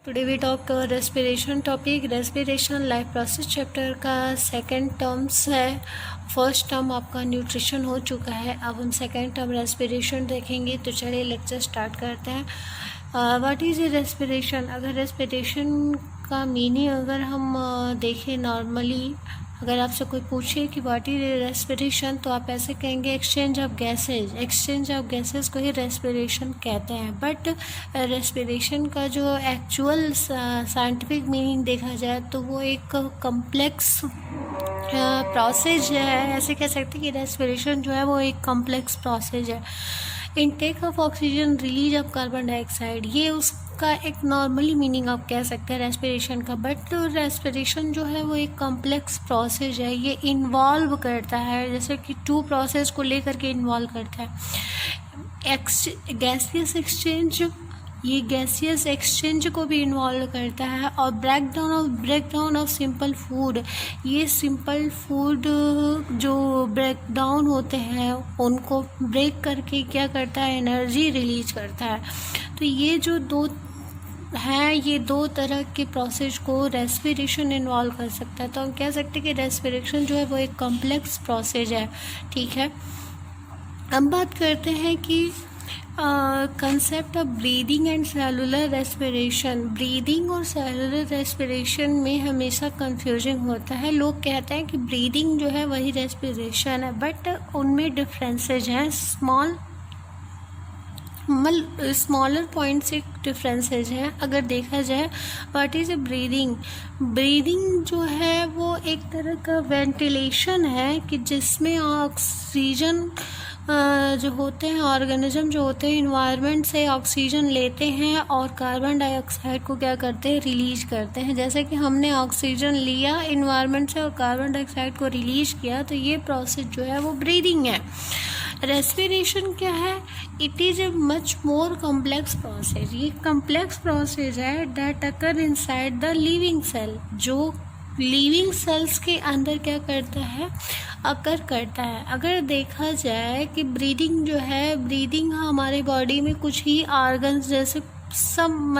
Today we talk respiration topic. Respiration life process chapter का second terms है। First term आपका nutrition हो चुका है, अब हम सेकंड टर्म रेस्पिरेशन देखेंगे। तो चलिए लेक्चर स्टार्ट करते हैं। What is a respiration? अगर रेस्पिरेशन का मीनिंग अगर हम देखें नॉर्मली, अगर आपसे कोई पूछे कि व्हाट इज रेस्पिरेशन, तो आप ऐसे कहेंगे exchange of gases. Exchange of gases को ही रेस्पिरेशन कहते हैं। बट रेस्पिरेशन का जो एक्चुअल साइंटिफिक मीनिंग देखा जाए तो वो एक कम्प्लेक्स प्रोसेस है। ऐसे कह सकते हैं कि रेस्पिरेशन जो है वो एक कम्प्लेक्स प्रोसेस है। Intake of oxygen, release of carbon dioxide, ये उसका एक नॉर्मली मीनिंग आप कह सकते हैं रेस्पिरेशन का। बट रेस्पिरेशन जो है वो एक कॉम्प्लेक्स प्रोसेस है। ये इन्वॉल्व करता है, जैसे कि टू प्रोसेस को लेकर के इन्वॉल्व करता है। गैसियस एक्सचेंज, ये गैसियस एक्सचेंज को भी इन्वॉल्व करता है। और ब्रेकडाउन ऑफ सिंपल फूड, ये सिंपल फूड जो ब्रेकडाउन होते हैं उनको ब्रेक करके क्या करता है, एनर्जी रिलीज करता है। तो ये जो दो हैं, ये दो तरह के प्रोसेस को रेस्पिरेशन इन्वॉल्व कर सकता है। तो हम कह सकते हैं कि रेस्पिरेशन जो है वो एक कॉम्प्लेक्स प्रोसेस है। ठीक है, अब बात करते हैं कि concept of breathing and cellular respiration. Breathing और सेलुलर रेस्पिरेशन में हमेशा कंफ्यूजन होता है। लोग कहते हैं कि ब्रीदिंग जो है वही रेस्पिरेशन है, बट उनमें डिफरेंसेज हैं। स्मॉलर पॉइंट से डिफरेंसेज हैं। अगर देखा जाए what is a breathing, breathing जो है वो एक तरह का वेंटिलेशन है कि जिसमें ऑक्सीजन जो होते हैं, ऑर्गेनिज्म जो होते हैं इन्वायरमेंट से ऑक्सीजन लेते हैं और कार्बन डाइऑक्साइड को क्या करते हैं, रिलीज करते हैं। जैसे कि हमने ऑक्सीजन लिया इन्वायरमेंट से और कार्बन डाइऑक्साइड को रिलीज किया, तो ये प्रोसेस जो है वो ब्रीदिंग है। रेस्पिरेशन क्या है? It is a much more complex process. ये कॉम्प्लेक्स प्रोसेस है that occur inside the living cell, जो लिविंग सेल्स के अंदर क्या करता है, अकर करता है। अगर देखा जाए कि ब्रीदिंग जो है, ब्रीदिंग हमारे बॉडी में कुछ ही ऑर्गन्स जैसे सब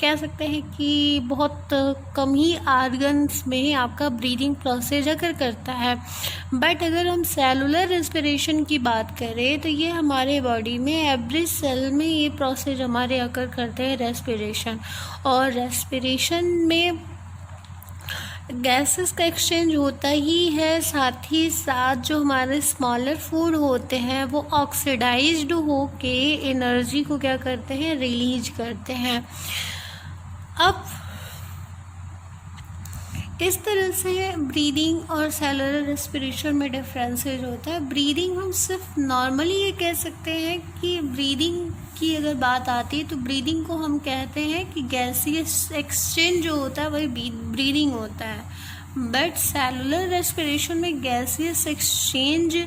कह सकते हैं कि बहुत कम ही ऑर्गन्स में आपका ब्रीदिंग प्रोसेस अगर करता है। बट अगर हम सेलुलर रेस्पिरेशन की बात करें तो ये हमारे बॉडी में एवरी सेल में ये प्रोसेस हमारे अकर करते हैं, रेस्पिरेशन। और रेस्पिरेशन में गैसेस का एक्सचेंज होता ही है, साथ ही साथ जो हमारे स्मॉलर फूड होते हैं वो ऑक्सीडाइज्ड होके एनर्जी को क्या करते हैं, रिलीज करते हैं। अब इस तरह से ब्रीदिंग और सेलुलर रेस्पिरेशन में डिफरेंसेस होता है। ब्रीदिंग हम सिर्फ नॉर्मली ये कह सकते हैं कि ब्रीदिंग की अगर बात आती है तो ब्रीदिंग को हम कहते हैं कि गैसियस एक्सचेंज जो होता है वही ब्रीदिंग होता है। बट सेलुलर रेस्पिरेशन में गैसियस एक्सचेंज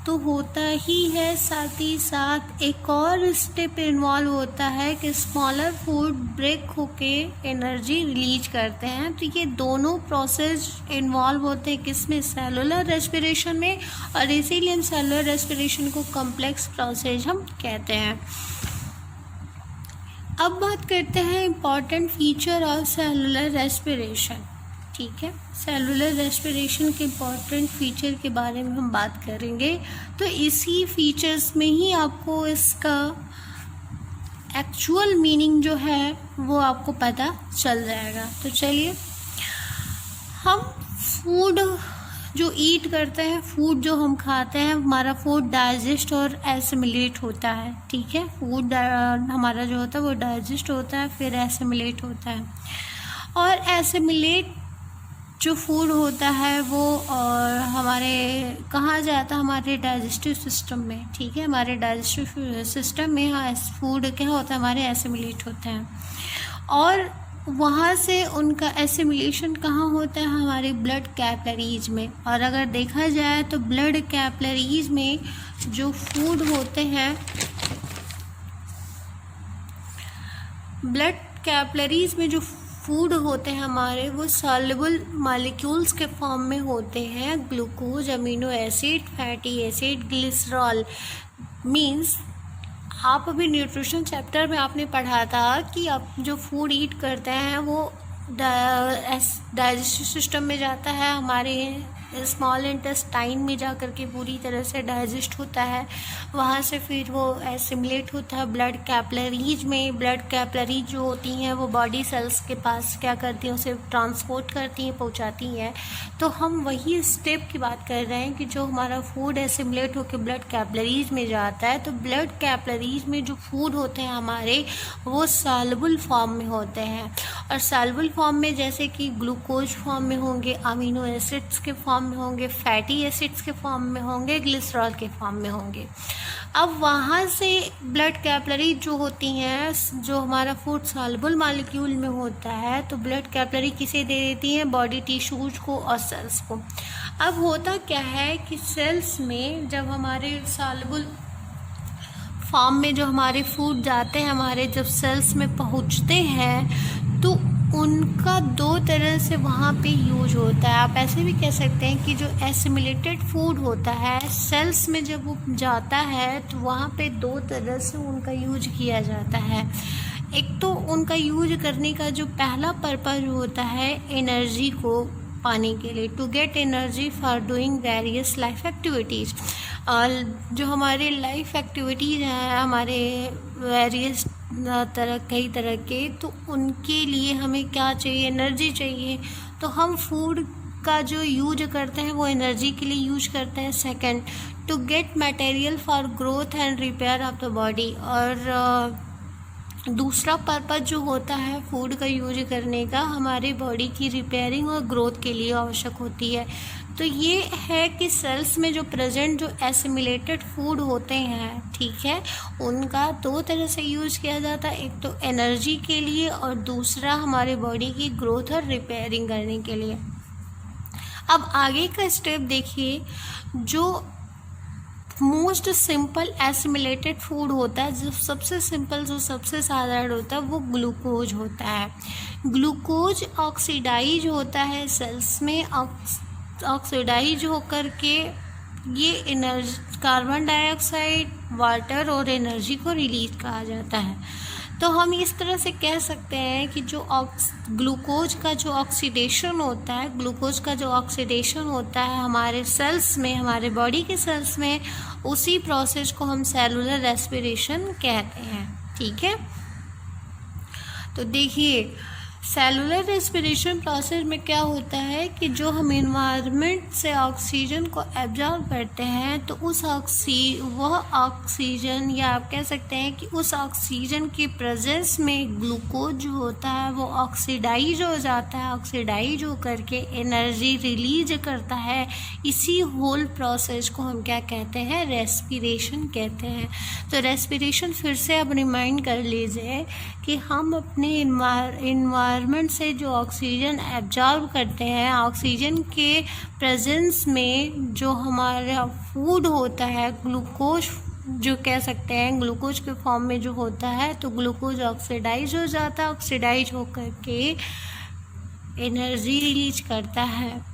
तो होता ही है, साथ ही साथ एक और स्टेप इन्वॉल्व होता है कि स्मॉलर फूड ब्रेक होके एनर्जी रिलीज करते हैं। तो ये दोनों प्रोसेस इन्वॉल्व होते हैं किसमें, सेलुलर रेस्पिरेशन में। और इसीलिए हम सेलुलर रेस्पिरेशन को कॉम्प्लेक्स प्रोसेस हम कहते हैं। अब बात करते हैं important feature of cellular respiration. ठीक है, सेलुलर रेस्पिरेशन के इम्पॉर्टेंट फीचर के बारे में हम बात करेंगे। तो इसी फीचर्स में ही आपको इसका एक्चुअल मीनिंग जो है वो आपको पता चल जाएगा। तो चलिए, हम फूड जो ईट करते हैं, फूड जो हम खाते हैं, हमारा फूड डाइजेस्ट और एसिमिलेट होता है। ठीक है, फूड हमारा जो होता है वो डाइजेस्ट होता है, फिर एसिमिलेट होता है। और एसिमिलेट जो फूड होता है वो हमारे कहाँ जाता है, हमारे डाइजेस्टिव सिस्टम में। ठीक है, हमारे डाइजेस्टिव सिस्टम में फूड क्या होता है, हमारे एसिमिलेट होते हैं। और वहाँ से उनका एसिमिलेशन कहाँ होता है, हमारे ब्लड कैपिलरीज में। और अगर देखा जाए तो ब्लड कैपिलरीज में जो फूड होते हैं, ब्लड कैपिलरीज में जो फूड होते हैं हमारे, वो सॉल्युबल मॉलिक्यूल्स के फॉर्म में होते हैं। Glucose, amino acid, fatty acid, glycerol. Means आप अभी न्यूट्रिशन चैप्टर में आपने पढ़ा था कि आप जो फूड ईट करते हैं वो डाइजेस्टिव सिस्टम में जाता है, हमारे स्मॉल इंटेस्टाइन में जा कर के पूरी तरह से डाइजेस्ट होता है, वहाँ से फिर वो एसिमिलेट होता है ब्लड कैपिलरीज में। ब्लड कैपिलरीज जो होती हैं वो बॉडी सेल्स के पास क्या करती हैं, उसे ट्रांसपोर्ट करती हैं, पहुँचाती हैं। तो हम वही स्टेप की बात कर रहे हैं कि जो हमारा फूड एसिमिलेट होकर ब्लड कैपिलरीज में जाता है, तो ब्लड कैपिलरीज में जो फूड होते हैं हमारे वो सॉल्युबल फॉर्म में होते हैं। और सॉल्युबल फॉर्म में जैसे कि ग्लूकोज फॉर्म में होंगे, अमीनो एसिड्स के फॉर्म में होंगे, फैटी एसिड्स के फॉर्म में होंगे, ग्लिसरॉल के फॉर्म में होंगे। अब वहाँ से ब्लड कैपिलरी जो होती हैं, जो हमारा फूड सॉल्युबल मॉलिक्यूल में होता है, तो ब्लड कैपिलरी किसे दे देती हैं, बॉडी टिश्यूज को और सेल्स को। अब होता क्या है कि सेल्स में जब हमारे सॉल्युबल फॉर्म में जो हमारे फूड जाते हैं, हमारे जब सेल्स में पहुँचते हैं, तो उनका दो तरह से वहाँ पे यूज होता है। आप ऐसे भी कह सकते हैं कि जो एसिमिलेटेड फूड होता है सेल्स में जब वो जाता है तो वहाँ पे दो तरह से उनका यूज किया जाता है। एक तो उनका यूज करने का जो पहला पर्पज़ होता है एनर्जी को पाने के लिए, to get energy for doing various life activities. और जो हमारे लाइफ एक्टिविटीज़ हैं, हमारे वेरियस कई तरह के, तो उनके लिए हमें क्या चाहिए, एनर्जी चाहिए। तो हम फूड का जो यूज करते हैं वो एनर्जी के लिए यूज करते हैं। Second, to get material for growth and repair of the body. और दूसरा पर्पज़ जो होता है फूड का यूज करने का, हमारे बॉडी की रिपेयरिंग और ग्रोथ के लिए आवश्यक होती है। तो ये है कि सेल्स में जो प्रेजेंट जो एसिमिलेटेड फूड होते हैं, ठीक है, उनका दो तरह से यूज किया जाता है। एक तो एनर्जी के लिए और दूसरा हमारे बॉडी की ग्रोथ और रिपेयरिंग करने के लिए। अब आगे का स्टेप देखिए, जो मोस्ट सिंपल एसिमिलेटेड फूड होता है, जो सबसे सिंपल, जो सबसे साधारण होता है, वो ग्लूकोज होता है। ग्लूकोज ऑक्सीडाइज होता है सेल्स में, ऑक्सीडाइज होकर के ये एनर्जी, कार्बन डाइऑक्साइड, वाटर और एनर्जी को रिलीज कहा जाता है। तो हम इस तरह से कह सकते हैं कि जो ग्लूकोज का जो ऑक्सीडेशन होता है, ग्लूकोज का जो ऑक्सीडेशन होता है हमारे सेल्स में, हमारे बॉडी के सेल्स में, उसी प्रोसेस को हम सेलुलर रेस्पिरेशन कहते हैं। ठीक है, तो देखिए सेलुलर रेस्पिरेशन प्रोसेस में क्या होता है कि जो हम इन्वायरमेंट से ऑक्सीजन को एब्जॉर्ब करते हैं, तो वह ऑक्सीजन, या आप कह सकते हैं कि उस ऑक्सीजन की प्रेजेंस में ग्लूकोज जो होता है वो ऑक्सीडाइज हो जाता है। ऑक्सीडाइज हो करके एनर्जी रिलीज करता है। इसी होल प्रोसेस को हम क्या कहते हैं, रेस्पिरेशन कहते हैं। तो रेस्पिरेशन फिर से अब रिमाइंड कर लीजिए कि हम अपने इन्वायरमेंट से जो ऑक्सीजन एब्जॉर्ब करते हैं, ऑक्सीजन के प्रेजेंस में जो हमारा फूड होता है, ग्लूकोज जो कह सकते हैं, ग्लूकोज के फॉर्म में जो होता है, तो ग्लूकोज ऑक्सीडाइज हो जाता है। ऑक्सीडाइज होकर के एनर्जी रिलीज करता है।